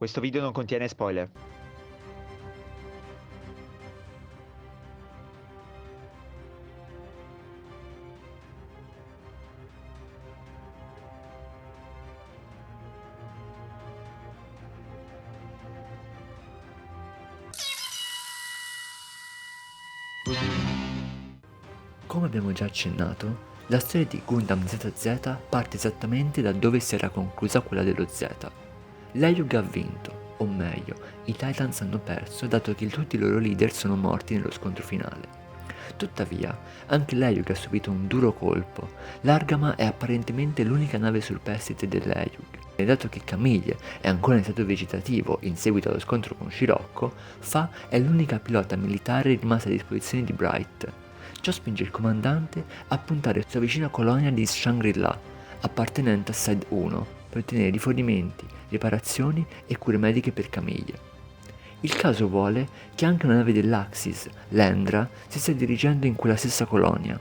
Questo video non contiene spoiler. Come abbiamo già accennato, la storia di Gundam ZZ parte esattamente da dove si era conclusa quella dello Z. L'Ayug ha vinto, o meglio, i Titans hanno perso dato che tutti i loro leader sono morti nello scontro finale. Tuttavia, anche l'Ayug ha subito un duro colpo. L'Argama è apparentemente l'unica nave superstite dell'Ayug, e dato che Camille è ancora in stato vegetativo in seguito allo scontro con Scirocco, Fa è l'unica pilota militare rimasta a disposizione di Bright. Ciò spinge il comandante a puntare sulla vicina colonia di Shangri-La, appartenente a Side 1, per ottenere rifornimenti, riparazioni e cure mediche per Camille. Il caso vuole che anche una nave dell'Axis, l'Endra, si stia dirigendo in quella stessa colonia.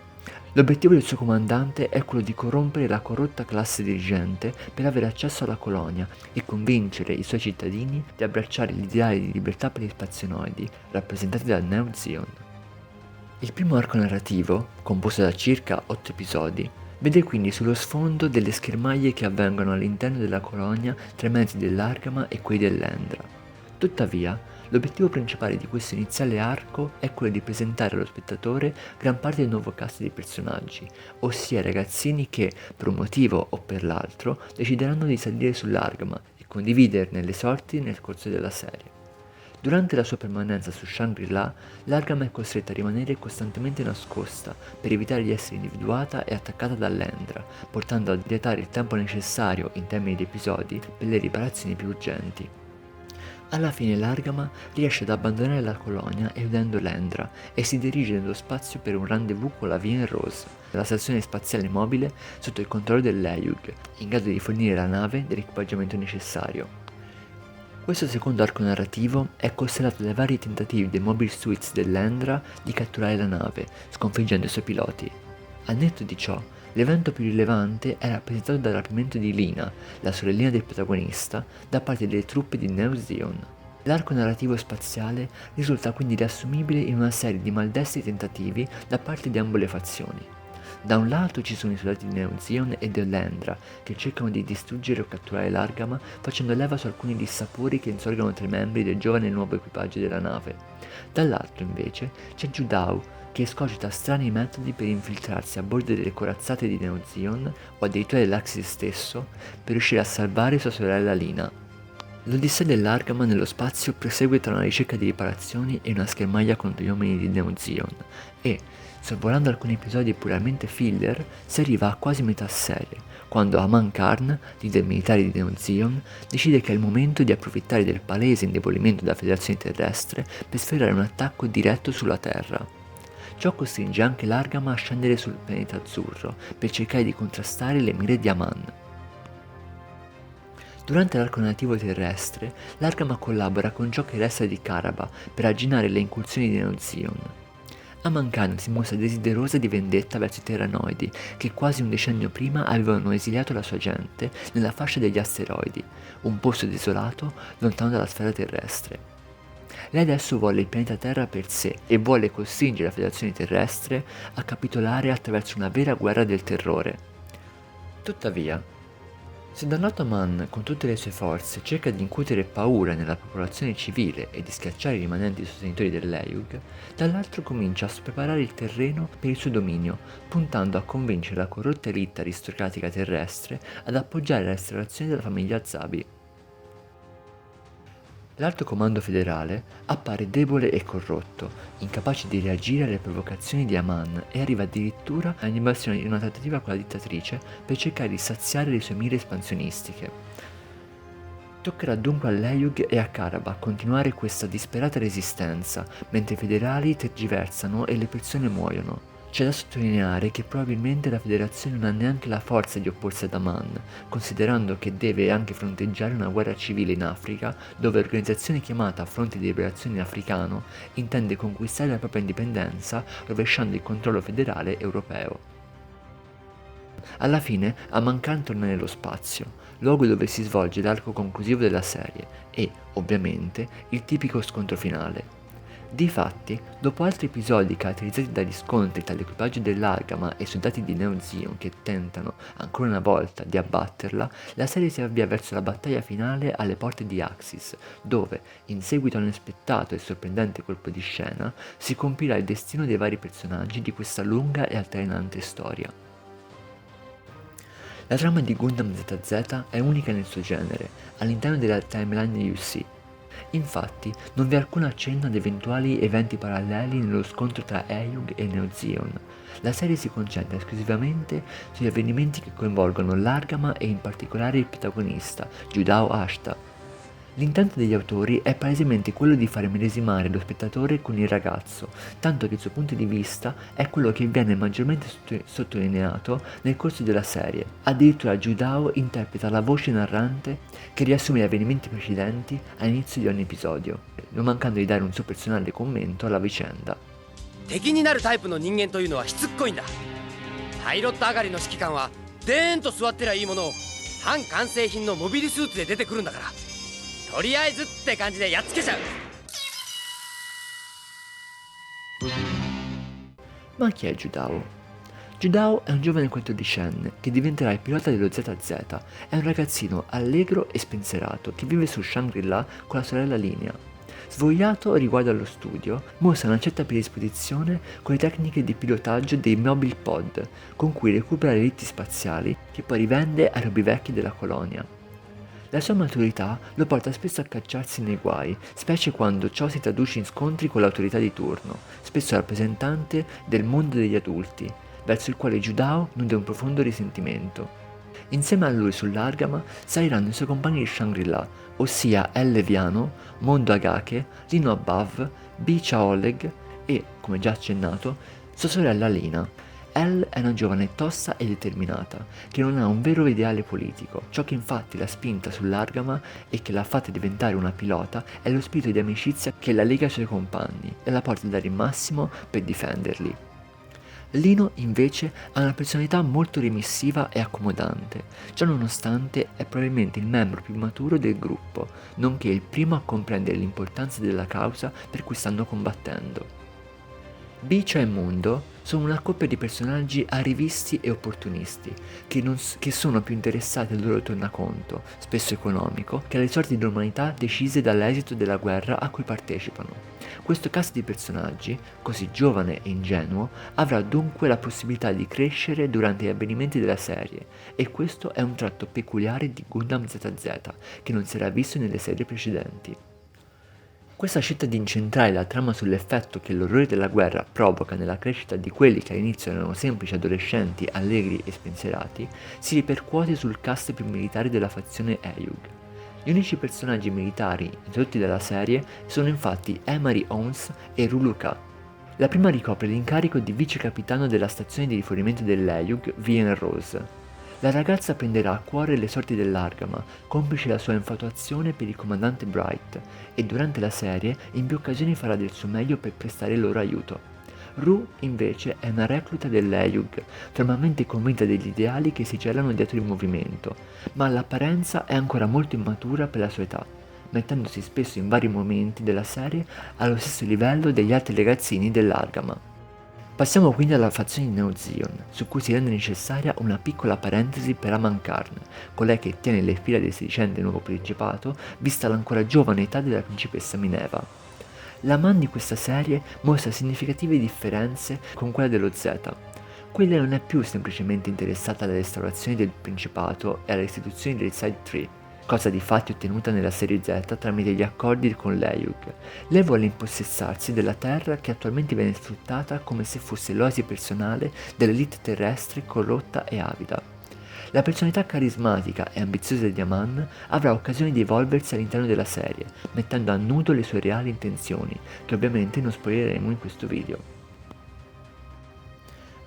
L'obiettivo del suo comandante è quello di corrompere la corrotta classe dirigente per avere accesso alla colonia e convincere i suoi cittadini di abbracciare gli ideali di libertà per gli spazionoidi rappresentati dal Neo Zeon. Il primo arco narrativo, composto da circa 8 episodi, vede quindi sullo sfondo delle schermaglie che avvengono all'interno della colonia tra i mezzi dell'Argama e quelli dell'Endra. Tuttavia, l'obiettivo principale di questo iniziale arco è quello di presentare allo spettatore gran parte del nuovo cast di personaggi, ossia ragazzini che, per un motivo o per l'altro, decideranno di salire sull'Argama e condividerne le sorti nel corso della serie. Durante la sua permanenza su Shangri-La, l'Argama è costretta a rimanere costantemente nascosta per evitare di essere individuata e attaccata dall'Endra, portando a dilatare il tempo necessario in termini di episodi per le riparazioni più urgenti. Alla fine l'Argama riesce ad abbandonare la colonia eludendo l'Endra e si dirige nello spazio per un rendezvous con la Vienne Rose, la stazione spaziale mobile sotto il controllo dell'Eyug, in grado di fornire la nave dell'equipaggiamento necessario. Questo secondo arco narrativo è costellato dai vari tentativi dei Mobile Suits dell'Endra di catturare la nave, sconfiggendo i suoi piloti. Al netto di ciò, l'evento più rilevante è rappresentato dal rapimento di Lina, la sorellina del protagonista, da parte delle truppe di Neo Zeon. L'arco narrativo spaziale risulta quindi riassumibile in una serie di maldestri tentativi da parte di ambo le fazioni. Da un lato ci sono i soldati di Neo Zeon e dell'Endra, che cercano di distruggere o catturare l'Argama facendo leva su alcuni dissapori che insorgono tra i membri del giovane e nuovo equipaggio della nave. Dall'altro invece c'è Judao, che escogita strani metodi per infiltrarsi a bordo delle corazzate di Neo Zeon o addirittura dell'Axis stesso per riuscire a salvare sua sorella Lina. L'Odissea dell'Argama nello spazio prosegue tra una ricerca di riparazioni e una schermaglia contro gli uomini di Neo Zeon e, sorvolando alcuni episodi puramente filler, si arriva a quasi metà serie, quando Aman Karn, leader militare di Neo Zeon, decide che è il momento di approfittare del palese indebolimento della Federazione Terrestre per sferrare un attacco diretto sulla Terra. Ciò costringe anche l'Argama a scendere sul pianeta azzurro per cercare di contrastare le mire di Aman. Durante l'arco narrativo terrestre, l'Argama collabora con ciò che resta di Karaba per arginare le incursioni di Neo Zeon. Aman Khan si mostra desiderosa di vendetta verso i terranoidi che quasi un decennio prima avevano esiliato la sua gente nella fascia degli asteroidi, un posto desolato lontano dalla sfera terrestre. Lei adesso vuole il pianeta Terra per sé e vuole costringere la Federazione Terrestre a capitolare attraverso una vera guerra del terrore. Tuttavia, se da un lato Man, con tutte le sue forze, cerca di incutere paura nella popolazione civile e di schiacciare i rimanenti sostenitori dell'Eyug, dall'altro comincia a preparare il terreno per il suo dominio, puntando a convincere la corrotta elite aristocratica terrestre ad appoggiare la restaurazione della famiglia Zabi. L'Alto Comando Federale appare debole e corrotto, incapace di reagire alle provocazioni di Aman e arriva addirittura all'invasione di una trattativa con la dittatrice per cercare di saziare le sue mire espansionistiche. Toccherà dunque all'Eyug e a Karaba continuare questa disperata resistenza, mentre i federali tergiversano e le persone muoiono. C'è da sottolineare che probabilmente la federazione non ha neanche la forza di opporsi ad Aman, considerando che deve anche fronteggiare una guerra civile in Africa, dove l'organizzazione chiamata Fronte di Liberazione Africano intende conquistare la propria indipendenza rovesciando il controllo federale europeo. Alla fine Aman Khan torna nello spazio. luogo dove si svolge l'arco conclusivo della serie e, ovviamente, il tipico scontro finale. Difatti, dopo altri episodi caratterizzati dagli scontri tra l'equipaggio dell'Argama e i soldati di Neo Zeon che tentano, ancora una volta, di abbatterla, la serie si avvia verso la battaglia finale alle porte di Axis, dove, in seguito a un inaspettato e sorprendente colpo di scena, si compirà il destino dei vari personaggi di questa lunga e altalenante storia. La trama di Gundam ZZ è unica nel suo genere, all'interno della timeline UC. Infatti, non vi è alcun accenno ad eventuali eventi paralleli nello scontro tra Eyug e Neo Zeon. La serie si concentra esclusivamente sugli avvenimenti che coinvolgono l'Argama e in particolare il protagonista, Judao Ashta. L'intento degli autori è palesemente quello di far medesimare lo spettatore con il ragazzo, tanto che il suo punto di vista è quello che viene maggiormente sottolineato nel corso della serie. Addirittura Judao interpreta la voce narrante che riassume gli avvenimenti precedenti all'inizio di ogni episodio, non mancando di dare un suo personale commento alla vicenda. 敵になるタイプの人間というのはしつっこいんだ。パイロット上がりの指揮官はデーンと座ってりゃいいものを半完成品のモビルスーツで出てくるんだから、とりあえずって感じでやっつけちゃう。 Ma chi è Judao? Judao è un giovane quattordicenne che diventerà il pilota dello ZZ. È un ragazzino allegro e spensierato che vive su Shangri-La con la sorella Linea. Svogliato riguardo allo studio, mostra una certa predisposizione con le tecniche di pilotaggio dei mobile pod, con cui recupera relitti spaziali che poi rivende ai robivecchi della colonia. La sua maturità lo porta spesso a cacciarsi nei guai, specie quando ciò si traduce in scontri con l'autorità di turno, spesso rappresentante del mondo degli adulti, verso il quale Judao nutre un profondo risentimento. Insieme a lui sull'Argama saliranno i suoi compagni di Shangri-La, ossia El Leviano, Mondo Agake, Lino Abav, Bicha Oleg e, come già accennato, sua sorella Lina. Elle è una giovane tosta e determinata, che non ha un vero ideale politico. Ciò che infatti l'ha spinta sull'Argama e che l'ha fatta diventare una pilota è lo spirito di amicizia che la lega ai suoi compagni e la porta a dare il massimo per difenderli. Lino invece ha una personalità molto remissiva e accomodante, ciò nonostante è probabilmente il membro più maturo del gruppo, nonché il primo a comprendere l'importanza della causa per cui stanno combattendo. Bicha e Mundo sono una coppia di personaggi arrivisti e opportunisti, che sono più interessati al loro tornaconto, spesso economico, che alle sorti dell'umanità decise dall'esito della guerra a cui partecipano. Questo cast di personaggi, così giovane e ingenuo, avrà dunque la possibilità di crescere durante gli avvenimenti della serie, e questo è un tratto peculiare di Gundam ZZ, che non si era visto nelle serie precedenti. Questa scelta di incentrare la trama sull'effetto che l'orrore della guerra provoca nella crescita di quelli che all'inizio erano semplici adolescenti allegri e spensierati, si ripercuote sul cast più militare della fazione Eyug. Gli unici personaggi militari introdotti dalla serie sono infatti Emary Owens e Ruluka. La prima ricopre l'incarico di vice capitano della stazione di rifornimento dell'Eyug, Vien Rose. La ragazza prenderà a cuore le sorti dell'Argama, complice la sua infatuazione per il comandante Bright, e durante la serie in più occasioni farà del suo meglio per prestare loro aiuto. Ru, invece, è una recluta dell'Eyug, fermamente convinta degli ideali che si celano dietro il movimento, ma all'apparenza è ancora molto immatura per la sua età, mettendosi spesso in vari momenti della serie allo stesso livello degli altri ragazzini dell'Argama. Passiamo quindi alla fazione di Neo Zeon, su cui si rende necessaria una piccola parentesi per Aman Karn, colei che tiene le fila del sedicente nuovo principato, vista l'ancora giovane età della principessa Mineva. La Man di questa serie mostra significative differenze con quella dello Z. Quella non è più semplicemente interessata alla restaurazione del principato e alla restituzione del Side Tree, cosa di fatti ottenuta nella serie Z tramite gli accordi con l'Eyug. Lei vuole impossessarsi della terra che attualmente viene sfruttata come se fosse l'oasi personale dell'elite terrestre corrotta e avida. La personalità carismatica e ambiziosa di Aman avrà occasione di evolversi all'interno della serie, mettendo a nudo le sue reali intenzioni, che ovviamente non spoileremo in questo video.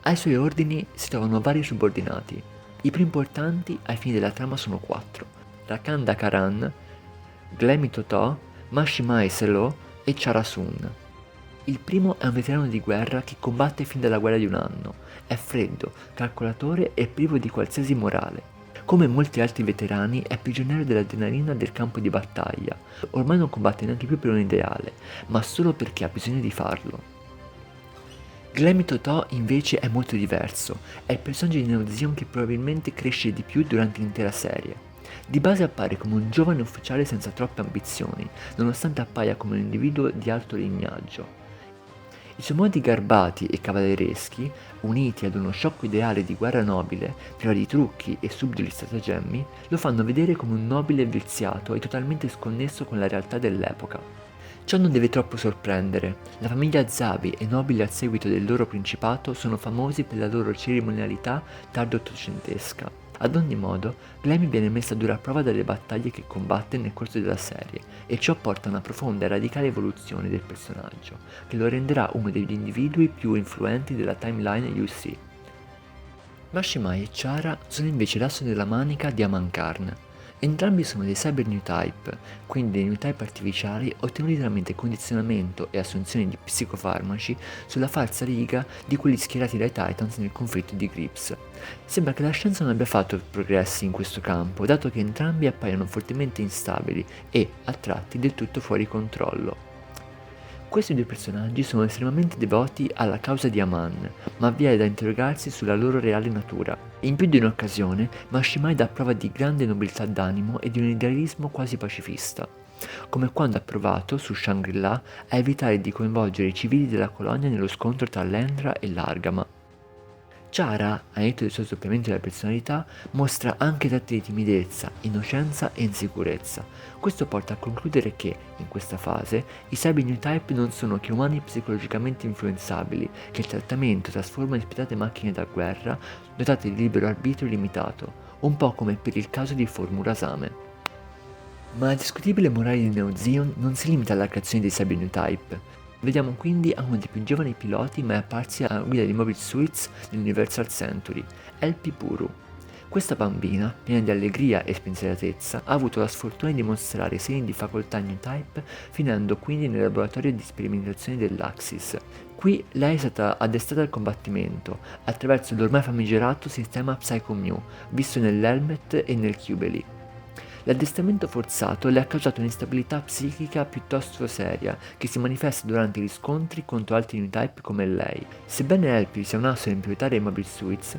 Ai suoi ordini si trovano vari subordinati. I più importanti ai fini della trama sono 4. Rakan Dakaran, Glemi Totò, Mashimai Selo e Charasun. Il primo è un veterano di guerra che combatte fin dalla guerra di un anno. È freddo, calcolatore e privo di qualsiasi morale. Come molti altri veterani è prigioniero dell'adrenalina del campo di battaglia, ormai non combatte neanche più per un ideale, ma solo perché ha bisogno di farlo. Glammy Totò invece è molto diverso, è il personaggio di Neo Zeon che probabilmente cresce di più durante l'intera serie. Di base appare come un giovane ufficiale senza troppe ambizioni, nonostante appaia come un individuo di alto lignaggio. I suoi modi garbati e cavallereschi, uniti ad uno sciocco ideale di guerra nobile, priva di trucchi e subdoli stratagemmi, lo fanno vedere come un nobile viziato e totalmente sconnesso con la realtà dell'epoca. Ciò non deve troppo sorprendere, la famiglia Zabi e nobili al seguito del loro principato sono famosi per la loro cerimonialità tardo-ottocentesca. Ad ogni modo, Glammy viene messa a dura prova dalle battaglie che combatte nel corso della serie, e ciò porta a una profonda e radicale evoluzione del personaggio, che lo renderà uno degli individui più influenti della timeline UC. Mashimai e Chara sono invece l'asso della manica di Aman Karn. Entrambi sono dei cyber new type, quindi dei new type artificiali ottenuti tramite condizionamento e assunzione di psicofarmaci sulla falsa riga di quelli schierati dai Titans nel conflitto di Grips. Sembra che la scienza non abbia fatto progressi in questo campo, dato che entrambi appaiono fortemente instabili e, a tratti, del tutto fuori controllo. Questi due personaggi sono estremamente devoti alla causa di Aman, ma vi è da interrogarsi sulla loro reale natura. In più di un'occasione, Mashimai dà prova di grande nobiltà d'animo e di un idealismo quasi pacifista, come quando ha provato, su Shangri-La, a evitare di coinvolgere i civili della colonia nello scontro tra Lendra e Largama. Chara, a netto del suo doppiamento della personalità, mostra anche tratti di timidezza, innocenza e insicurezza. Questo porta a concludere che, in questa fase, i cyber new type non sono che umani psicologicamente influenzabili, che il trattamento trasforma in spietate macchine da guerra dotate di libero arbitrio limitato, un po' come per il caso di Formurasame. Ma la discutibile morale di Neo Zeon non si limita alla creazione dei cyber new type. Vediamo quindi a uno dei più giovani piloti mai apparsi alla guida di Mobile Suits nell'Universal Century, LP Puru. Questa bambina, piena di allegria e spensieratezza, ha avuto la sfortuna di mostrare segni di facoltà new type, finendo quindi nel laboratorio di sperimentazione dell'Axis. Qui lei è stata addestrata al combattimento, attraverso l'ormai famigerato sistema Psycho Mew, visto nell'Helmet e nel Cubely. L'addestramento forzato le ha causato un'instabilità psichica piuttosto seria, che si manifesta durante gli scontri contro altri new type come lei. Sebbene Elpie sia un asso nell'impietare dei Mobile Suits,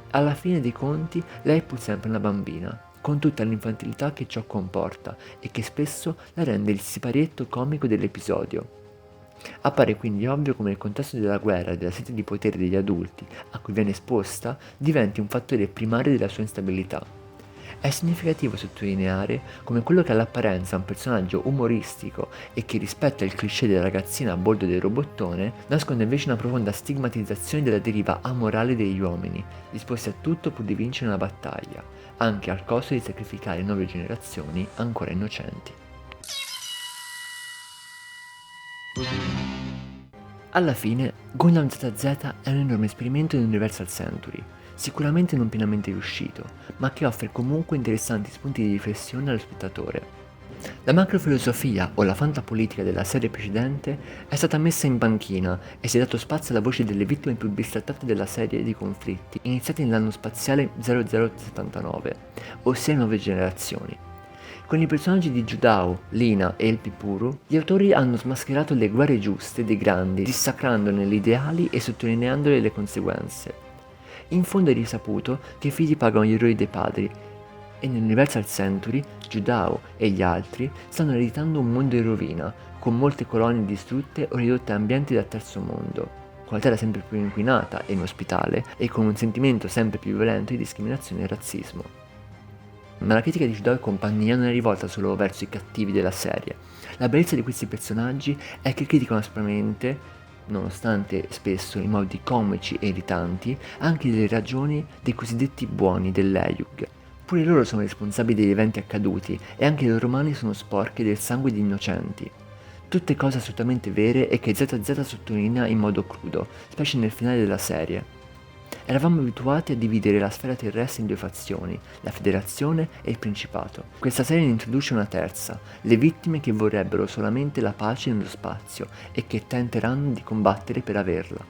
alla fine dei conti lei è pur sempre una bambina, con tutta l'infantilità che ciò comporta e che spesso la rende il siparietto comico dell'episodio. Appare quindi ovvio come il contesto della guerra e della sete di potere degli adulti, a cui viene esposta, diventi un fattore primario della sua instabilità. È significativo sottolineare come quello che all'apparenza è un personaggio umoristico e che rispetta il cliché della ragazzina a bordo del robottone, nasconde invece una profonda stigmatizzazione della deriva amorale degli uomini, disposti a tutto pur di vincere una battaglia, anche al costo di sacrificare nuove generazioni ancora innocenti. Alla fine, Gundam ZZ è un enorme esperimento in Universal Century, sicuramente non pienamente riuscito, ma che offre comunque interessanti spunti di riflessione allo spettatore. La macrofilosofia o la fantapolitica della serie precedente è stata messa in banchina e si è dato spazio alla voce delle vittime più bistrattate della serie di conflitti iniziati nell'anno spaziale 0079, ossia nuove generazioni. Con i personaggi di Judao, Lina e El Pipuru, gli autori hanno smascherato le guerre giuste dei grandi, dissacrandone gli ideali e sottolineandone le conseguenze. In fondo è risaputo che i figli pagano gli errori dei padri, e nell'Universal Century, Judao e gli altri stanno ereditando un mondo in rovina, con molte colonie distrutte o ridotte a ambienti da terzo mondo, con la terra sempre più inquinata e inospitale, e con un sentimento sempre più violento di discriminazione e razzismo. Ma la critica di Judao e compagnia non è rivolta solo verso i cattivi della serie. La bellezza di questi personaggi è che criticano aspramente, nonostante spesso in modi comici e irritanti, anche delle ragioni dei cosiddetti buoni dell'Eyug. Pure loro sono responsabili degli eventi accaduti e anche le loro mani sono sporche del sangue di innocenti. Tutte cose assolutamente vere e che ZZ sottolinea in modo crudo, specie nel finale della serie. Eravamo abituati a dividere la sfera terrestre in due fazioni, la Federazione e il Principato. Questa serie ne introduce una terza, le vittime che vorrebbero solamente la pace nello spazio e che tenteranno di combattere per averla.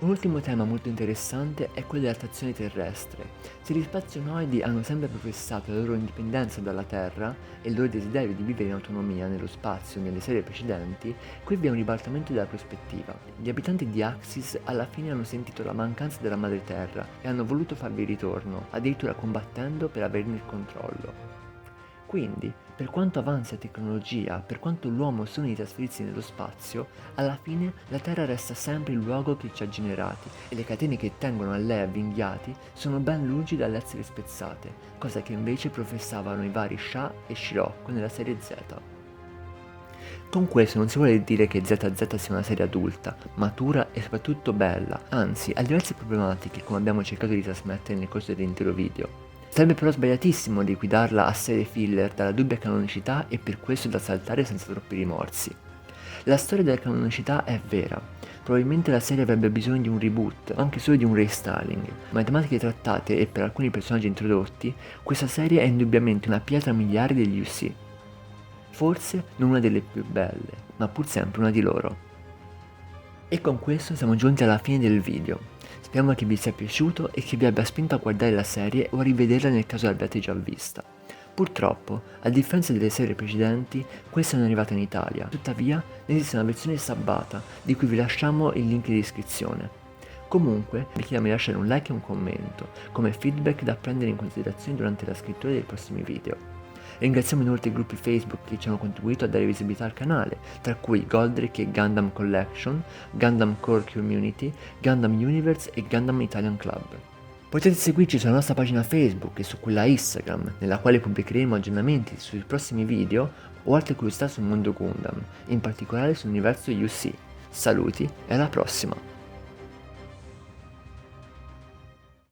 Un ultimo tema molto interessante è quello della trazione terrestre. Se gli spazionoidi hanno sempre professato la loro indipendenza dalla Terra e il loro desiderio di vivere in autonomia nello spazio nelle serie precedenti, qui vi è un ribaltamento della prospettiva. Gli abitanti di Axis alla fine hanno sentito la mancanza della madre Terra e hanno voluto farvi ritorno, addirittura combattendo per averne il controllo. Quindi, per quanto avanzi la tecnologia, per quanto l'uomo sogni di trasferirsi nello spazio, alla fine la Terra resta sempre il luogo che ci ha generati e le catene che tengono a lei avvinghiati sono ben lungi dall'essere spezzate, cosa che invece professavano i vari Shah e Shirok nella serie Z. Con questo non si vuole dire che ZZ sia una serie adulta, matura e soprattutto bella, anzi ha diverse problematiche come abbiamo cercato di trasmettere nel corso dell'intero video. Sarebbe però sbagliatissimo liquidarla a serie filler dalla dubbia canonicità e per questo da saltare senza troppi rimorsi. La storia della canonicità è vera, probabilmente la serie avrebbe bisogno di un reboot o anche solo di un restyling, ma le tematiche trattate e per alcuni personaggi introdotti, questa serie è indubbiamente una pietra miliare degli UC. Forse non una delle più belle, ma pur sempre una di loro. E con questo siamo giunti alla fine del video. Speriamo che vi sia piaciuto e che vi abbia spinto a guardare la serie o a rivederla nel caso l'abbiate già vista. Purtroppo, a differenza delle serie precedenti, questa non è arrivata in Italia, tuttavia ne esiste una versione sabbata, di cui vi lasciamo il link in descrizione. Comunque, vi chiediamo di lasciare un like e un commento, come feedback da prendere in considerazione durante la scrittura dei prossimi video. Ringraziamo inoltre i gruppi Facebook che ci hanno contribuito a dare visibilità al canale, tra cui Goldrick e Gundam Collection, Gundam Core Community, Gundam Universe e Gundam Italian Club. Potete seguirci sulla nostra pagina Facebook e su quella Instagram, nella quale pubblicheremo aggiornamenti sui prossimi video o altre curiosità sul mondo Gundam, in particolare sull'universo UC. Saluti e alla prossima!